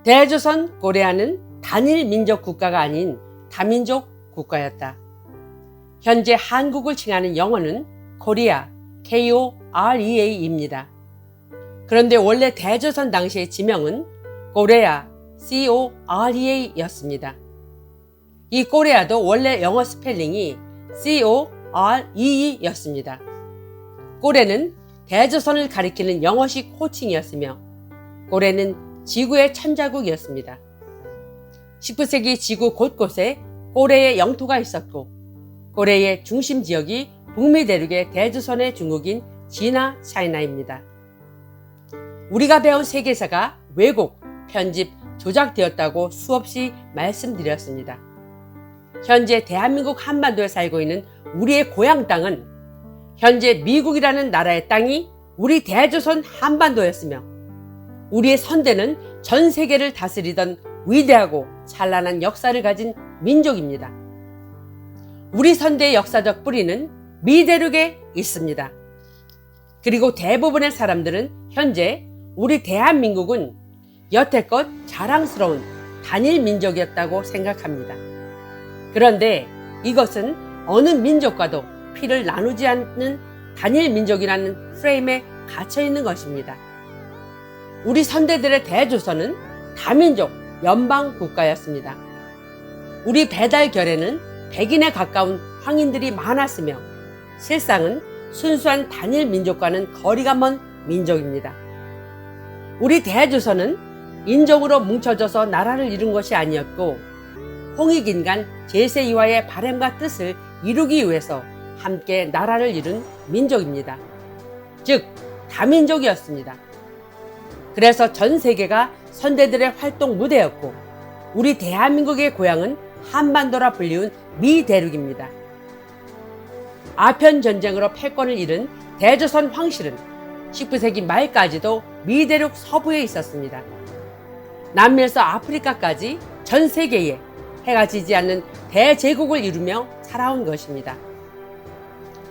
대조선 고레아는 단일 민족 국가가 아닌 다민족 국가였다. 현재 한국을 칭하는 영어는 코리아, Korea입니다. 그런데 원래 대조선 당시의 지명은 고레아, Corea였습니다. 이 고레아도 원래 영어 스펠링이 Core였습니다. 고레는 대조선을 가리키는 영어식 호칭이었으며 고레는 지구의 천자국이었습니다. 19세기 지구 곳곳에 고레의 영토가 있었고 고레의 중심 지역이 북미 대륙의 대조선의 중국인 지나 차이나입니다. 우리가 배운 세계사가 왜곡, 편집, 조작되었다고 수없이 말씀드렸습니다. 현재 대한민국 한반도에 살고 있는 우리의 고향 땅은 현재 미국이라는 나라의 땅이 우리 대조선 한반도였으며 우리의 선대는 전 세계를 다스리던 위대하고 찬란한 역사를 가진 민족입니다. 우리 선대의 역사적 뿌리는 미대륙에 있습니다. 그리고 대부분의 사람들은 현재 우리 대한민국은 여태껏 자랑스러운 단일 민족이었다고 생각합니다. 그런데 이것은 어느 민족과도 피를 나누지 않는 단일 민족이라는 프레임에 갇혀 있는 것입니다. 우리 선대들의 대조선은 다민족 연방 국가였습니다. 우리 배달결에는 100인에 가까운 황인들이 많았으며 실상은 순수한 단일 민족과는 거리가 먼 민족입니다. 우리 대조선은 인종으로 뭉쳐져서 나라를 이룬 것이 아니었고 홍익인간 제세이와의 바람과 뜻을 이루기 위해서 함께 나라를 이룬 민족입니다. 즉 다민족이었습니다. 그래서 전 세계가 선대들의 활동 무대였고 우리 대한민국의 고향은 한반도라 불리운 미대륙입니다. 아편전쟁으로 패권을 잃은 대조선 황실은 19세기 말까지도 미대륙 서부에 있었습니다. 남미에서 아프리카까지 전 세계에 해가 지지 않는 대제국을 이루며 살아온 것입니다.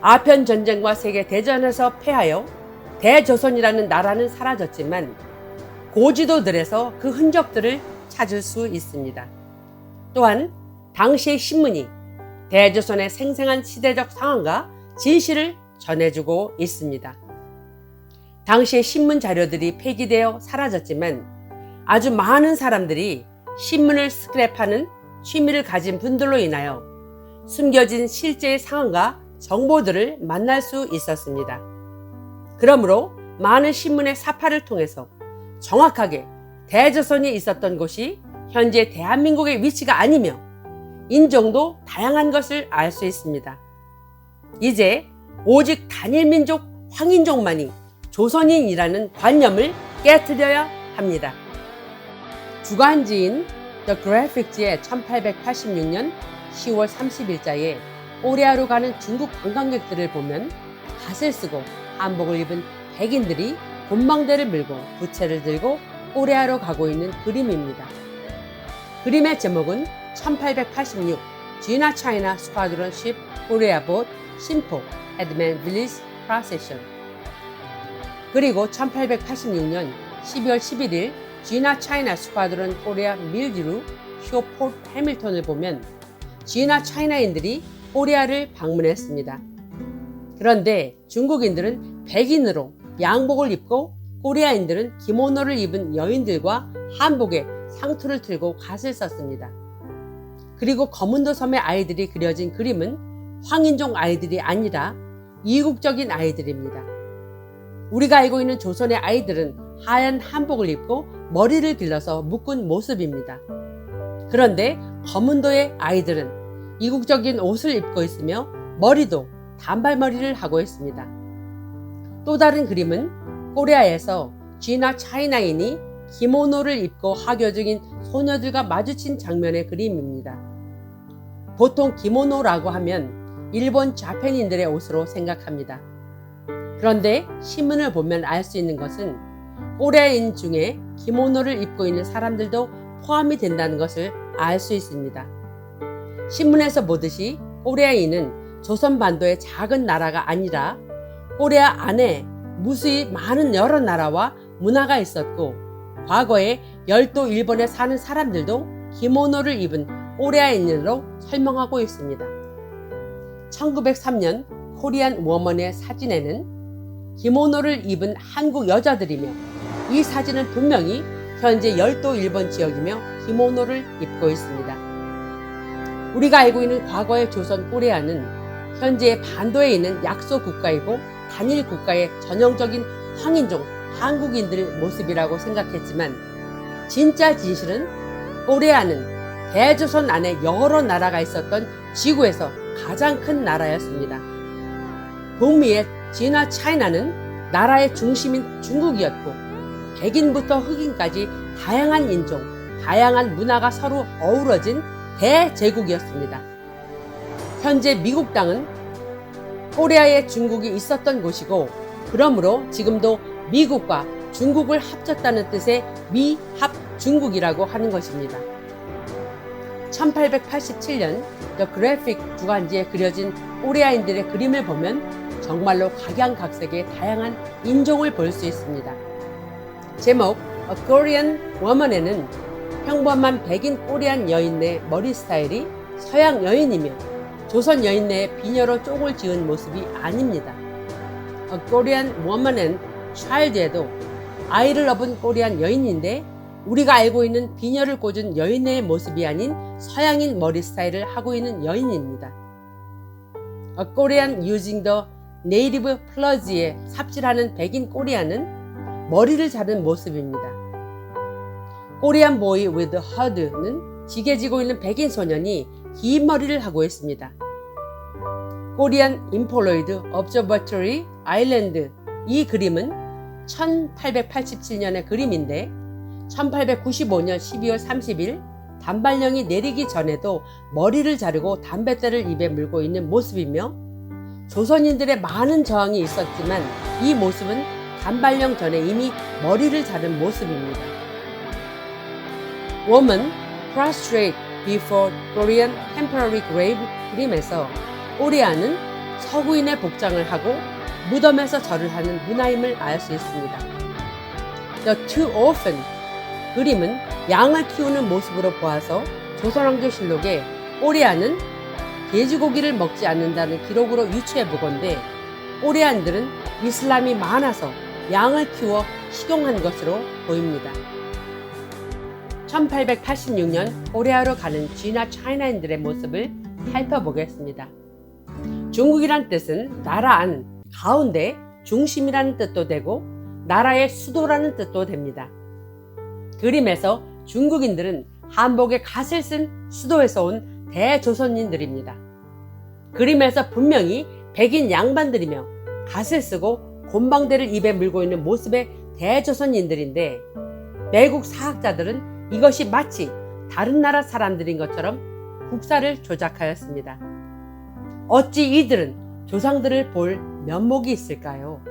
아편전쟁과 세계대전에서 패하여 대조선이라는 나라는 사라졌지만 고지도들에서 그 흔적들을 찾을 수 있습니다. 또한 당시의 신문이 대조선의 생생한 시대적 상황과 진실을 전해주고 있습니다. 당시의 신문 자료들이 폐기되어 사라졌지만 아주 많은 사람들이 신문을 스크랩하는 취미를 가진 분들로 인하여 숨겨진 실제의 상황과 정보들을 만날 수 있었습니다. 그러므로 많은 신문의 사파를 통해서 정확하게 대조선이 있었던 곳이 현재 대한민국의 위치가 아니며 인종도 다양한 것을 알 수 있습니다. 이제 오직 단일민족 황인족만이 조선인이라는 관념을 깨트려야 합니다. 주간지인 The Graphic지의 1886년 10월 30일자에 코리아로 가는 중국 관광객들을 보면 갓을 쓰고 한복을 입은 백인들이 곤방대를 밀고 부채를 들고 코리아로 가고 있는 그림입니다. 그림의 제목은 1886 지나 차이나 스쿼드론 십 코리아 봇 심포 헤드맨 빌리스 프로세션. 그리고 1886년 12월 11일 지나 차이나 스쿼드론 코리아 밀드루 쇼포트 해밀턴을 보면 지나 차이나인들이 코리아를 방문했습니다. 그런데 중국인들은 백인으로 양복을 입고 코리아인들은 기모노를 입은 여인들과 한복에 상투를 틀고 갓을 썼습니다. 그리고 거문도 섬의 아이들이 그려진 그림은 황인종 아이들이 아니라 이국적인 아이들입니다. 우리가 알고 있는 조선의 아이들은 하얀 한복을 입고 머리를 길러서 묶은 모습입니다. 그런데 거문도의 아이들은 이국적인 옷을 입고 있으며 머리도 단발머리를 하고 있습니다. 또 다른 그림은 코리아에서 지나 차이나인이 기모노를 입고 하교 중인 소녀들과 마주친 장면의 그림입니다. 보통 기모노라고 하면 일본 자펜인들의 옷으로 생각합니다. 그런데 신문을 보면 알 수 있는 것은 코리아인 중에 기모노를 입고 있는 사람들도 포함이 된다는 것을 알 수 있습니다. 신문에서 보듯이 코리아인은 조선반도의 작은 나라가 아니라 코리아 안에 무수히 많은 여러 나라와 문화가 있었고 과거에 열도 일본에 사는 사람들도 기모노를 입은 코리아인으로 설명하고 있습니다. 1903년 코리안 워먼의 사진에는 기모노를 입은 한국 여자들이며 이 사진은 분명히 현재 열도 일본 지역이며 기모노를 입고 있습니다. 우리가 알고 있는 과거의 조선 코리아는 현재의 반도에 있는 약소 국가이고 단일 국가의 전형적인 황인종 한국인들 모습이라고 생각했지만 진짜 진실은 코리아는 대조선 안에 여러 나라가 있었던 지구에서 가장 큰 나라였습니다. 북미의 진화 차이나는 나라의 중심인 중국이었고 백인부터 흑인까지 다양한 인종, 다양한 문화가 서로 어우러진 대제국이었습니다. 현재 미국 땅은 코리아에 중국이 있었던 곳이고 그러므로 지금도 미국과 중국을 합쳤다는 뜻의 미합중국이라고 하는 것입니다. 1887년 The Graphic 주간지에 그려진 코리아인들의 그림을 보면 정말로 각양각색의 다양한 인종을 볼 수 있습니다. 제목 A Korean Woman에는 평범한 백인 코리안 여인의 머리 스타일이 서양 여인이며 조선 여인의 비녀로 쪽을 지은 모습이 아닙니다. A Korean Woman and Child에도 아이를 업은 코리안 여인인데 우리가 알고 있는 비녀를 꽂은 여인의 모습이 아닌 서양인 머리 스타일을 하고 있는 여인입니다. A Korean Using the Native Plugs에 삽질하는 백인 코리아는 머리를 자른 모습입니다. Korean Boy with Hood는 지게 지고 있는 백인 소년이 긴 머리를 하고 있습니다. Korean Employed Observatory Island 이 그림은 1887년의 그림인데 1895년 12월 30일 단발령이 내리기 전에도 머리를 자르고 담뱃대를 입에 물고 있는 모습이며 조선인들의 많은 저항이 있었지만 이 모습은 단발령 전에 이미 머리를 자른 모습입니다. Woman prostrate before Korean temporary grave 그림에서 코리아는 서구인의 복장을 하고 무덤에서 절을 하는 문화임을 알 수 있습니다. The Two Orphan 그림은 양을 키우는 모습으로 보아서 조선왕조실록에 코리아는 돼지고기를 먹지 않는다는 기록으로 유추해 보건대 코리안들은 이슬람이 많아서 양을 키워 식용한 것으로 보입니다. 1886년 코리아로 가는 진화 차이나인들의 모습을 살펴보겠습니다. 중국이란 뜻은 나라 안, 가운데, 중심이라는 뜻도 되고 나라의 수도라는 뜻도 됩니다. 그림에서 중국인들은 한복에 갓을 쓴 수도에서 온 대조선인들입니다. 그림에서 분명히 백인 양반들이며 갓을 쓰고 곰방대를 입에 물고 있는 모습의 대조선인들인데 외국 사학자들은 이것이 마치 다른 나라 사람들인 것처럼 국사를 조작하였습니다. 어찌 이들은 조상들을 볼 면목이 있을까요?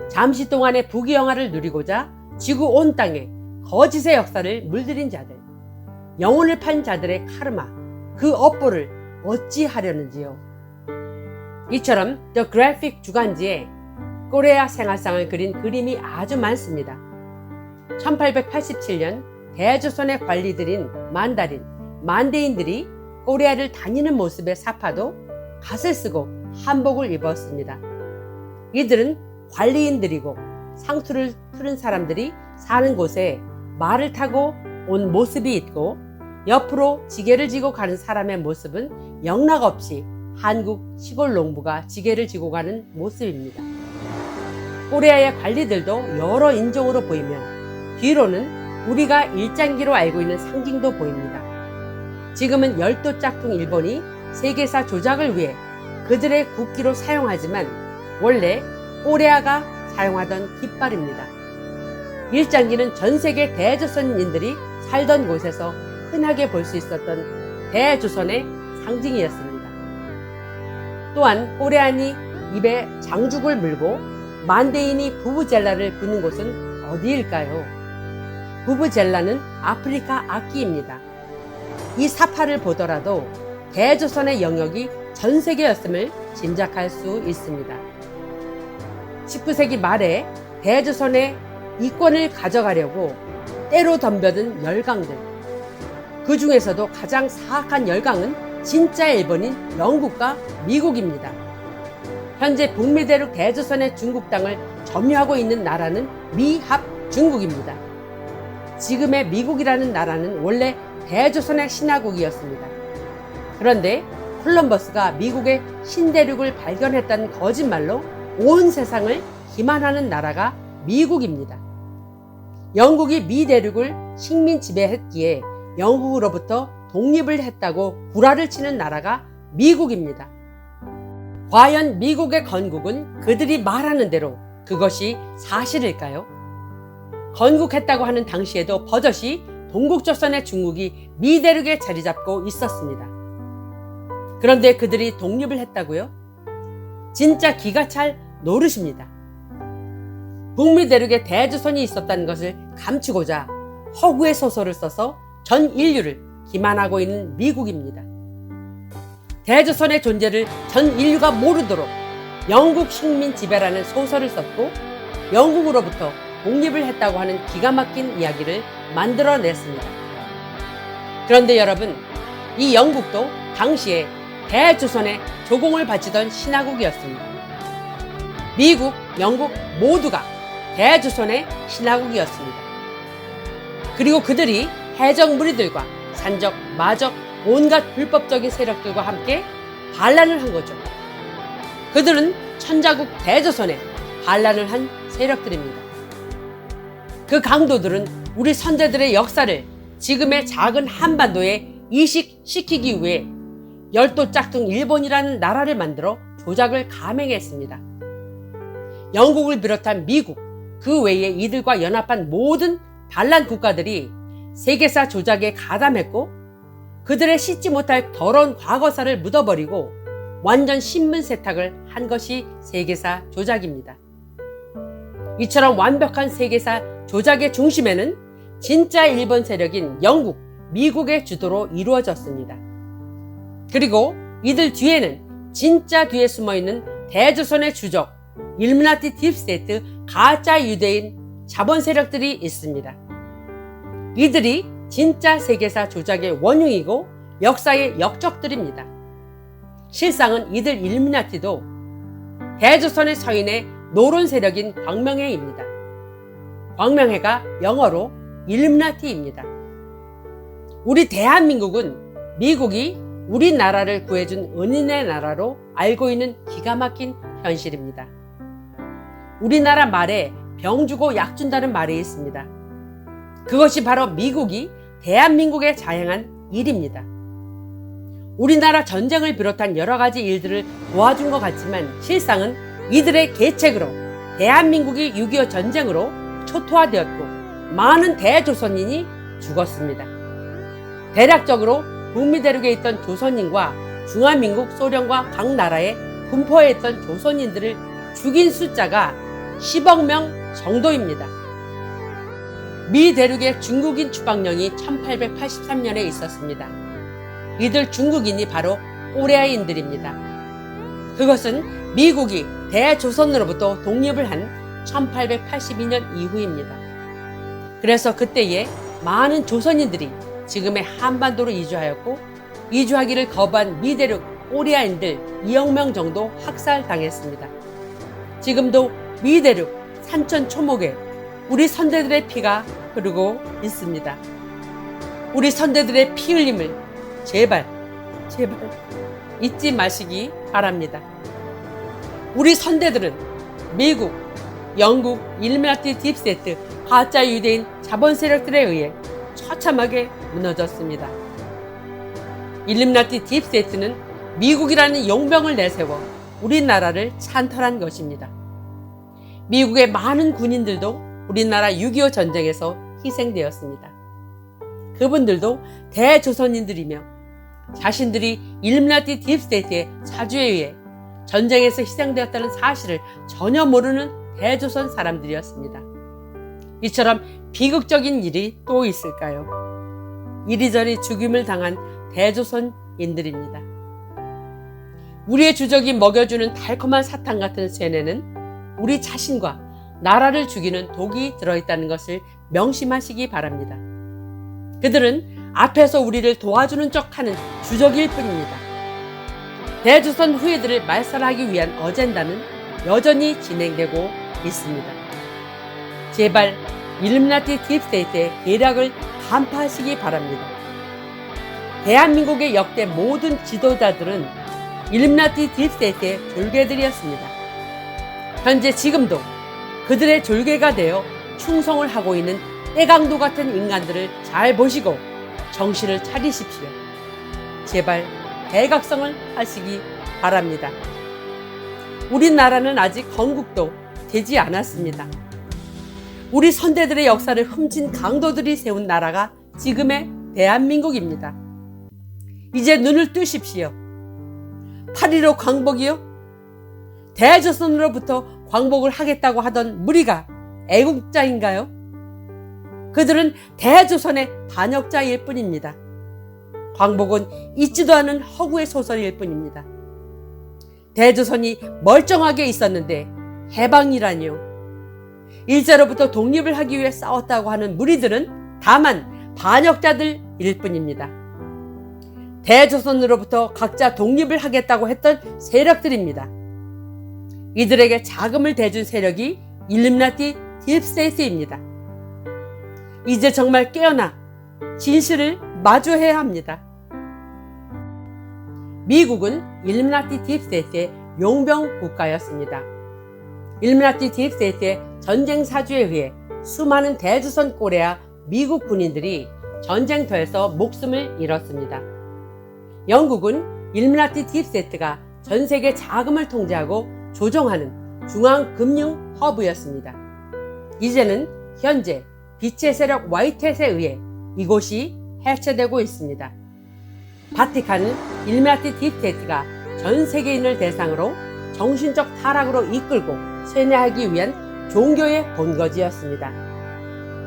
잠시 동안의 부귀영화를 누리고자 지구 온 땅에 거짓의 역사를 물들인 자들, 영혼을 판 자들의 카르마, 그 업보를 어찌 하려는지요. 이처럼 The Graphic 주간지에 코리아 생활상을 그린 그림이 아주 많습니다. 1887년 대조선의 관리들인 만다린, 만대인들이 코리아를 다니는 모습의 사파도 갓을 쓰고 한복을 입었습니다. 이들은 관리인들이고 상투를 틀은 사람들이 사는 곳에 말을 타고 온 모습이 있고 옆으로 지게를 지고 가는 사람의 모습은 영락없이 한국 시골 농부가 지게를 지고 가는 모습입니다. 코리아의 관리들도 여러 인종으로 보이며 뒤로는 우리가 일장기로 알고 있는 상징도 보입니다. 지금은 열도 짝퉁 일본이 세계사 조작을 위해 그들의 국기로 사용하지만 원래 코리아가 사용하던 깃발입니다. 일장기는 전 세계 대조선인들이 살던 곳에서 흔하게 볼 수 있었던 대조선의 상징이었습니다. 또한 코리안이 입에 장죽을 물고 만대인이 부부젤라를 부는 곳은 어디일까요? 부부젤라는 아프리카 악기입니다. 이 사파를 보더라도 대조선의 영역이 전 세계였음을 짐작할 수 있습니다. 19세기 말에 대조선의 이권을 가져가려고 때로 덤벼든 열강들. 그 중에서도 가장 사악한 열강은 진짜 일본인 영국과 미국입니다. 현재 북미 대륙 대조선의 중국 땅을 점유하고 있는 나라는 미합 중국입니다. 지금의 미국이라는 나라는 원래 대조선의 신화국이었습니다. 그런데 콜럼버스가 미국의 신대륙을 발견했다는 거짓말로 온 세상을 기만하는 나라가 미국입니다. 영국이 미 대륙을 식민 지배했기에 영국으로부터 독립을 했다고 구라를 치는 나라가 미국입니다. 과연 미국의 건국은 그들이 말하는 대로 그것이 사실일까요? 건국했다고 하는 당시에도 버젓이 동국조선의 중국이 미 대륙에 자리 잡고 있었습니다. 그런데 그들이 독립을 했다고요? 진짜 기가 찰 노릇입니다. 북미 대륙에 대조선이 있었다는 것을 감추고자 허구의 소설을 써서 전 인류를 기만하고 있는 미국입니다. 대조선의 존재를 전 인류가 모르도록 영국 식민 지배라는 소설을 썼고 영국으로부터 독립을 했다고 하는 기가 막힌 이야기를 만들어냈습니다. 그런데 여러분, 이 영국도 당시에 대조선의 조공을 바치던 신화국이었습니다. 미국, 영국 모두가 대조선의 신화국이었습니다. 그리고 그들이 해적 무리들과 산적, 마적, 온갖 불법적인 세력들과 함께 반란을 한 거죠. 그들은 천자국 대조선에 반란을 한 세력들입니다. 그 강도들은 우리 선조들의 역사를 지금의 작은 한반도에 이식시키기 위해 열도 짝퉁 일본이라는 나라를 만들어 조작을 감행했습니다. 영국을 비롯한 미국, 그 외에 이들과 연합한 모든 반란 국가들이 세계사 조작에 가담했고 그들의 씻지 못할 더러운 과거사를 묻어버리고 완전 신문 세탁을 한 것이 세계사 조작입니다. 이처럼 완벽한 세계사 조작의 중심에는 진짜 일본 세력인 영국, 미국의 주도로 이루어졌습니다. 그리고 이들 뒤에는 진짜 뒤에 숨어있는 대조선의 주적, 일루미나티 딥스테이트 가짜 유대인 자본 세력들이 있습니다. 이들이 진짜 세계사 조작의 원흉이고 역사의 역적들입니다. 실상은 이들 일루미나티도 대조선의 서인의 노론 세력인 광명회입니다. 광명회가 영어로 일루미나티입니다. 우리 대한민국은 미국이 우리나라를 구해준 은인의 나라로 알고 있는 기가 막힌 현실입니다. 우리나라 말에 병 주고 약 준다는 말이 있습니다. 그것이 바로 미국이 대한민국에 자행한 일입니다. 우리나라 전쟁을 비롯한 여러 가지 일들을 도와준 것 같지만 실상은 이들의 계책으로 대한민국이 6.25 전쟁으로 초토화되었고 많은 대조선인이 죽었습니다. 대략적으로 북미 대륙에 있던 조선인과 중화민국, 소련과 각 나라에 분포해 있던 조선인들을 죽인 숫자가 10억 명 정도입니다. 미 대륙에 중국인 추방령이 1883년에 있었습니다. 이들 중국인이 바로 코리아인들입니다. 그것은 미국이 대조선으로부터 독립을 한 1882년 이후입니다. 그래서 그때에 많은 조선인들이 지금의 한반도로 이주하였고 이주하기를 거부한 미대륙 코리아인들 2억 명 정도 학살당했습니다. 지금도 미대륙 산천 초목에 우리 선대들의 피가 흐르고 있습니다. 우리 선대들의 피 흘림을 제발 잊지 마시기 바랍니다. 우리 선대들은 미국, 영국, 일루미나티 딥스테이트, 가짜 유대인 자본 세력들에 의해 처참하게 무너졌습니다. 일루미나티 딥스테이트는 미국이라는 용병을 내세워 우리나라를 찬탈한 것입니다. 미국의 많은 군인들도 우리나라 6.25 전쟁에서 희생되었습니다. 그분들도 대조선인들이며 자신들이 일루미나티 딥스테이트의 사주에 의해 전쟁에서 희생되었다는 사실을 전혀 모르는 대조선 사람들이었습니다. 이처럼 비극적인 일이 또 있을까요? 이리저리 죽임을 당한 대조선인들입니다. 우리의 주적이 먹여주는 달콤한 사탕 같은 쇠뇌는 우리 자신과 나라를 죽이는 독이 들어있다는 것을 명심하시기 바랍니다. 그들은 앞에서 우리를 도와주는 척하는 주적일 뿐입니다. 대조선 후예들을 말살하기 위한 어젠다는 여전히 진행되고 있습니다. 제발 일루미나티 딥스테이트의 계략을 간파하시기 바랍니다. 대한민국의 역대 모든 지도자들은 일루미나티 딥스테이트의 졸개들이었습니다. 현재 지금도 그들의 졸개가 되어 충성을 하고 있는 때강도 같은 인간들을 잘 보시고 정신을 차리십시오. 제발 대각성을 하시기 바랍니다. 우리나라는 아직 건국도 되지 않았습니다. 우리 선대들의 역사를 훔친 강도들이 세운 나라가 지금의 대한민국입니다. 이제 눈을 뜨십시오. 8.15 광복이요? 대조선으로부터 광복을 하겠다고 하던 무리가 애국자인가요? 그들은 대조선의 반역자일 뿐입니다. 광복은 잊지도 않은 허구의 소설일 뿐입니다. 대조선이 멀쩡하게 있었는데 해방이라니요. 일제로부터 독립을 하기 위해 싸웠다고 하는 무리들은 다만 반역자들일 뿐입니다. 대조선으로부터 각자 독립을 하겠다고 했던 세력들입니다. 이들에게 자금을 대준 세력이 일루미나티 딥스테이트입니다. 이제 정말 깨어나 진실을 마주해야 합니다. 미국은 일루미나티 딥스테이트의 용병 국가였습니다. 일루미나티 딥스테이트의 전쟁 사주에 의해 수많은 대조선 꼬레아 미국 군인들이 전쟁터에서 목숨을 잃었습니다. 영국은 일루미나티 딥스테이트가 전 세계 자금을 통제하고 조종하는 중앙금융 허브였습니다. 이제는 현재 빛의 세력 화이트햇에 의해 이곳이 해체되고 있습니다. 바티칸은 일루미나티 딥스테이트가 전 세계인을 대상으로 정신적 타락으로 이끌고 세뇌하기 위한 종교의 본거지였습니다.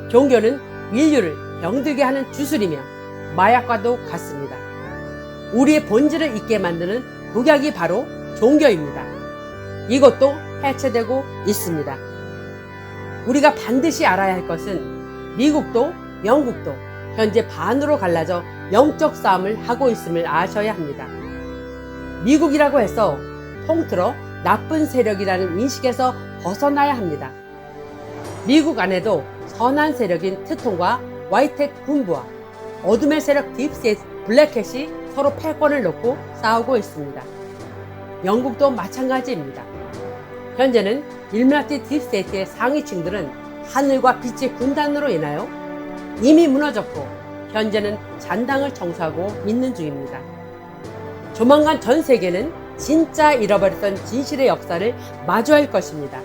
종교는 인류를 병들게 하는 주술이며 마약과도 같습니다. 우리의 본질을 잊게 만드는 독약이 바로 종교입니다. 이것도 해체되고 있습니다. 우리가 반드시 알아야 할 것은 미국도 영국도 현재 반으로 갈라져 영적 싸움을 하고 있음을 아셔야 합니다. 미국이라고 해서 통틀어 나쁜 세력이라는 인식에서 벗어나야 합니다. 미국 안에도 선한 세력인 트통과 화이트햇 군부와 어둠의 세력 딥스테이트 블랙햇이 서로 패권을 놓고 싸우고 있습니다. 영국도 마찬가지입니다. 현재는 일루미나티 딥스테이트의 상위층들은 하늘과 빛의 군단으로 인하여 이미 무너졌고 현재는 잔당을 청소하고 있는 중입니다. 조만간 전 세계는 진짜 잃어버렸던 진실의 역사를 마주할 것입니다.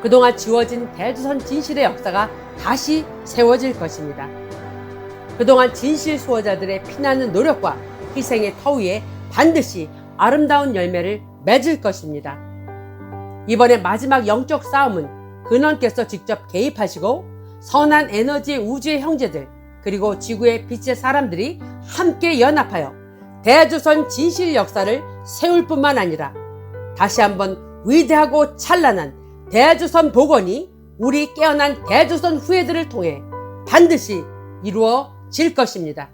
그동안 지워진 대조선 진실의 역사가 다시 세워질 것입니다. 그동안 진실 수호자들의 피나는 노력과 희생의 터 위에 반드시 아름다운 열매를 맺을 것입니다. 이번에 마지막 영적 싸움은 근원께서 직접 개입하시고 선한 에너지의 우주의 형제들 그리고 지구의 빛의 사람들이 함께 연합하여 대조선 진실 역사를 세울 뿐만 아니라 다시 한번 위대하고 찬란한 대조선 복원이 우리 깨어난 대조선 후예들을 통해 반드시 이루어질 것입니다.